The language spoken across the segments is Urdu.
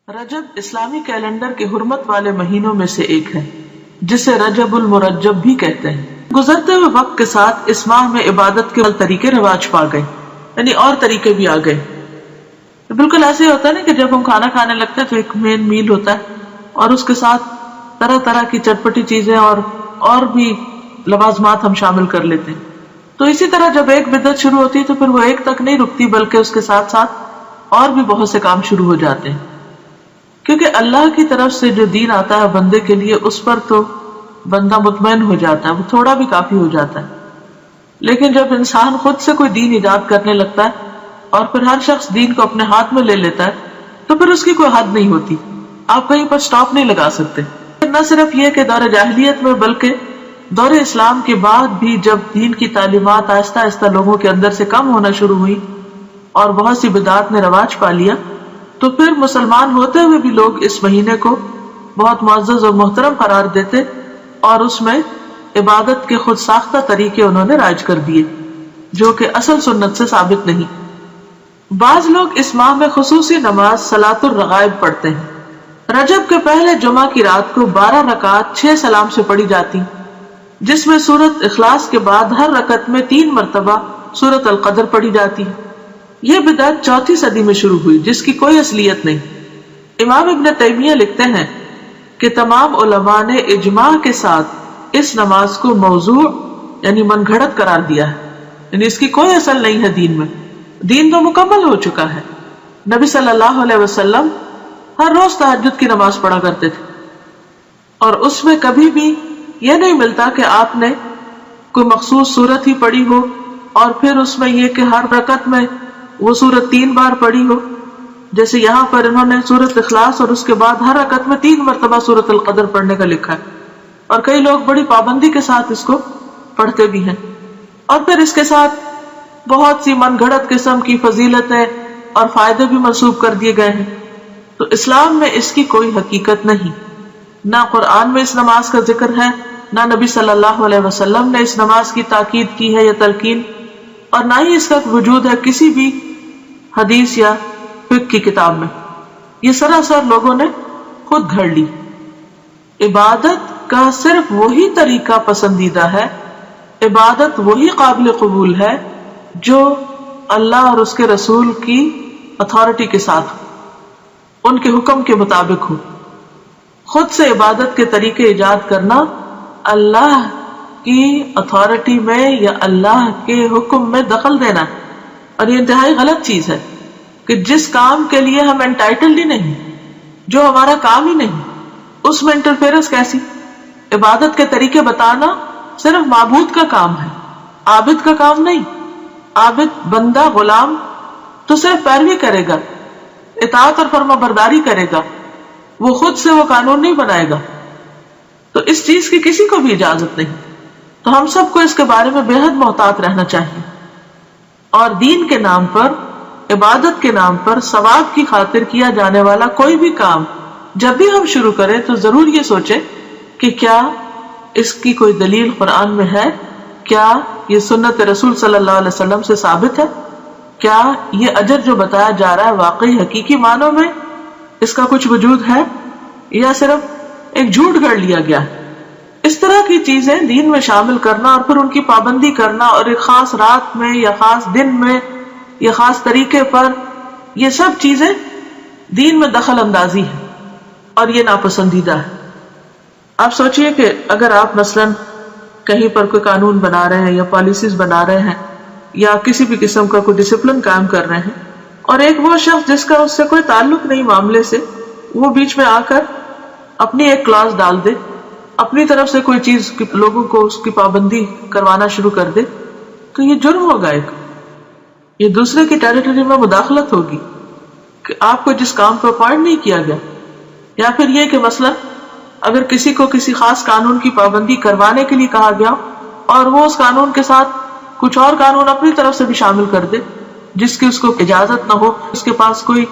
رجب اسلامی کیلنڈر کے حرمت والے مہینوں میں سے ایک ہے، جسے رجب المرجب بھی کہتے ہیں۔ گزرتے ہوئے وقت کے ساتھ اس ماہ میں عبادت کے طریقے رواج پا گئے، یعنی اور طریقے بھی آ گئے۔ بالکل ایسے ہی ہوتا ہے نا کہ جب ہم کھانا کھانے لگتے ہیں تو ایک مین میل ہوتا ہے اور اس کے ساتھ طرح طرح کی چٹپٹی چیزیں اور بھی لوازمات ہم شامل کر لیتے ہیں۔ تو اسی طرح جب ایک بدعت شروع ہوتی ہے تو پھر وہ ایک تک نہیں رکتی، بلکہ اس کے ساتھ ساتھ اور بھی بہت سے کام شروع ہو جاتے ہیں، کیونکہ اللہ کی طرف سے جو دین آتا ہے بندے کے لیے اس پر تو بندہ مطمئن ہو جاتا ہے، وہ تھوڑا بھی کافی ہو جاتا ہے۔ لیکن جب انسان خود سے کوئی دین ایجاد کرنے لگتا ہے اور پھر ہر شخص دین کو اپنے ہاتھ میں لے لیتا ہے تو پھر اس کی کوئی حد نہیں ہوتی، آپ کہیں پر سٹاپ نہیں لگا سکتے۔ نہ صرف یہ کہ دور جاہلیت میں بلکہ دور اسلام کے بعد بھی جب دین کی تعلیمات آہستہ آہستہ لوگوں کے اندر سے کم ہونا شروع ہوئی اور بہت سی بدعات نے رواج پا لیا، تو پھر مسلمان ہوتے ہوئے بھی لوگ اس مہینے کو بہت معزز اور محترم قرار دیتے اور اس میں عبادت کے خود ساختہ طریقے انہوں نے رائج کر دیے جو کہ اصل سنت سے ثابت نہیں۔ بعض لوگ اس ماہ میں خصوصی نماز صلاۃ الرغائب پڑھتے ہیں۔ رجب کے پہلے جمعہ کی رات کو 12 رکعات 6 سلام سے پڑھی جاتی، جس میں سورۃ اخلاص کے بعد ہر رکعت میں 3 مرتبہ سورۃ القدر پڑھی جاتی ہے۔ یہ بدعت 4 صدی میں شروع ہوئی جس کی کوئی اصلیت نہیں۔ امام ابن تیمیہ لکھتے ہیں کہ تمام علماء نے اجماع کے ساتھ اس نماز کو موضوع یعنی من گھڑت قرار دیا ہے، یعنی اس کی کوئی اصل نہیں ہے دین میں، دین تو مکمل ہو چکا ہے۔ نبی صلی اللہ علیہ وسلم ہر روز تہجد کی نماز پڑھا کرتے تھے اور اس میں کبھی بھی یہ نہیں ملتا کہ آپ نے کوئی مخصوص سورت ہی پڑھی ہو اور پھر اس میں یہ کہ ہر رکعت میں وہ سورت 3 بار پڑھی ہو، جیسے یہاں پر انہوں نے سورت اخلاص اور اس کے بعد ہر رکعت میں 3 مرتبہ سورت القدر پڑھنے کا لکھا ہے، اور کئی لوگ بڑی پابندی کے ساتھ اس کو پڑھتے بھی ہیں، اور پھر اس کے ساتھ بہت سی من گھڑت قسم کی فضیلتیں اور فائدے بھی منسوب کر دیے گئے ہیں۔ تو اسلام میں اس کی کوئی حقیقت نہیں، نہ قرآن میں اس نماز کا ذکر ہے، نہ نبی صلی اللہ علیہ وسلم نے اس نماز کی تاکید کی ہے یا تلقین، اور نہ ہی اس کا وجود ہے کسی بھی حدیث یا فقہ کی کتاب میں۔ یہ سراسر لوگوں نے خود گھڑ لی۔ عبادت کا صرف وہی طریقہ پسندیدہ ہے، عبادت وہی قابل قبول ہے جو اللہ اور اس کے رسول کی اتھارٹی کے ساتھ ہو، ان کے حکم کے مطابق ہو۔ خود سے عبادت کے طریقے ایجاد کرنا اللہ کی اتھارٹی میں یا اللہ کے حکم میں دخل دینا ہے، اور یہ انتہائی غلط چیز ہے کہ جس کام کے لیے ہم انٹائٹلڈ ہی نہیں، جو ہمارا کام ہی نہیں، اس میں انٹرفیئرنس کیسی؟ عبادت کے طریقے بتانا صرف معبود کا کام ہے، عابد کا کام نہیں۔ عابد بندہ غلام تو صرف پیروی کرے گا، اطاعت اور فرما برداری کرے گا، وہ خود سے وہ قانون نہیں بنائے گا، تو اس چیز کی کسی کو بھی اجازت نہیں۔ تو ہم سب کو اس کے بارے میں بے حد محتاط رہنا چاہیے، اور دین کے نام پر، عبادت کے نام پر ثواب کی خاطر کیا جانے والا کوئی بھی کام جب بھی ہم شروع کریں تو ضرور یہ سوچیں کہ کیا اس کی کوئی دلیل قرآن میں ہے، کیا یہ سنت رسول صلی اللہ علیہ وسلم سے ثابت ہے، کیا یہ اجر جو بتایا جا رہا ہے واقعی حقیقی معنوں میں اس کا کچھ وجود ہے یا صرف ایک جھوٹ گھڑ لیا گیا ہے۔ اس طرح کی چیزیں دین میں شامل کرنا اور پھر ان کی پابندی کرنا اور ایک خاص رات میں یا خاص دن میں یا خاص طریقے پر، یہ سب چیزیں دین میں دخل اندازی ہے اور یہ ناپسندیدہ ہے۔ آپ سوچئے کہ اگر آپ مثلاً کہیں پر کوئی قانون بنا رہے ہیں یا پالیسیز بنا رہے ہیں یا کسی بھی قسم کا کوئی ڈسپلن قائم کر رہے ہیں، اور ایک وہ شخص جس کا اس سے کوئی تعلق نہیں معاملے سے، وہ بیچ میں آ کر اپنی ایک کلاس ڈال دے، اپنی طرف سے کوئی چیز لوگوں کو اس کی پابندی کروانا شروع کر دے، تو یہ جرم ہوگا، ایک یہ دوسرے کی ٹیریٹری میں مداخلت ہوگی کہ آپ کو جس کام پر اپوائنٹ نہیں کیا گیا۔ یا پھر یہ کہ مثلا اگر کسی کو کسی خاص قانون کی پابندی کروانے کے لیے کہا گیا اور وہ اس قانون کے ساتھ کچھ اور قانون اپنی طرف سے بھی شامل کر دے جس کی اس کو اجازت نہ ہو، اس کے پاس کوئی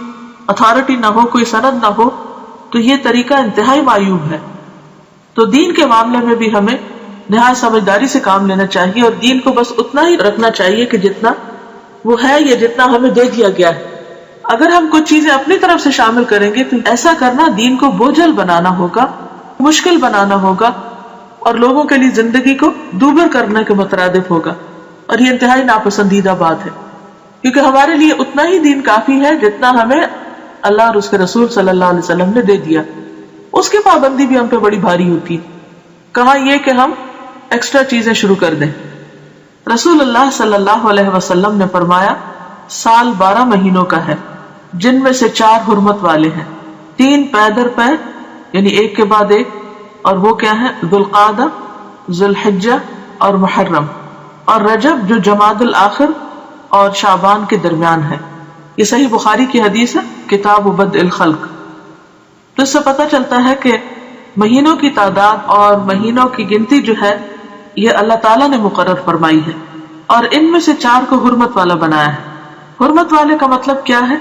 اتھارٹی نہ ہو، کوئی سند نہ ہو، تو یہ طریقہ انتہائی معیوب ہے۔ تو دین کے معاملے میں بھی ہمیں نہایت سمجھداری سے کام لینا چاہیے اور دین کو بس اتنا ہی رکھنا چاہیے کہ جتنا وہ ہے یا جتنا ہمیں دے دیا گیا ہے۔ اگر ہم کچھ چیزیں اپنی طرف سے شامل کریں گے تو ایسا کرنا دین کو بوجھل بنانا ہوگا، مشکل بنانا ہوگا، اور لوگوں کے لیے زندگی کو دوبر کرنے کے مترادف ہوگا، اور یہ انتہائی ناپسندیدہ بات ہے، کیونکہ ہمارے لیے اتنا ہی دین کافی ہے جتنا ہمیں اللہ اور اس کے رسول صلی اللہ علیہ وسلم نے دے دیا. اس کی پابندی بھی ہم پہ بڑی بھاری ہوتی ہے، کہاں یہ کہ ہم ایکسٹرا چیزیں شروع کر دیں. رسول اللہ صلی اللہ علیہ وسلم نے فرمایا سال 12 مہینوں کا ہے، جن میں سے 4 حرمت والے ہیں، 3 پے در پے یعنی ایک کے بعد ایک، اور وہ کیا ہے؟ ذوالقعدہ، ذوالحجہ اور محرم، اور رجب جو جمادی الاخر اور شعبان کے درمیان ہے. یہ صحیح بخاری کی حدیث ہے، کتاب بدء الخلق. تو اس سے پتہ چلتا ہے کہ مہینوں کی تعداد اور مہینوں کی گنتی جو ہے یہ اللہ تعالیٰ نے مقرر فرمائی ہے، اور ان میں سے 4 کو حرمت والا بنایا ہے. حرمت والے کا مطلب کیا ہے؟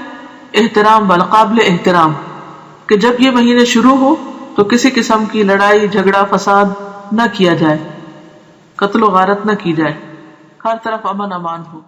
احترام والا، قابل احترام، کہ جب یہ مہینے شروع ہو تو کسی قسم کی لڑائی جھگڑا فساد نہ کیا جائے، قتل و غارت نہ کی جائے، ہر طرف امن امان ہو.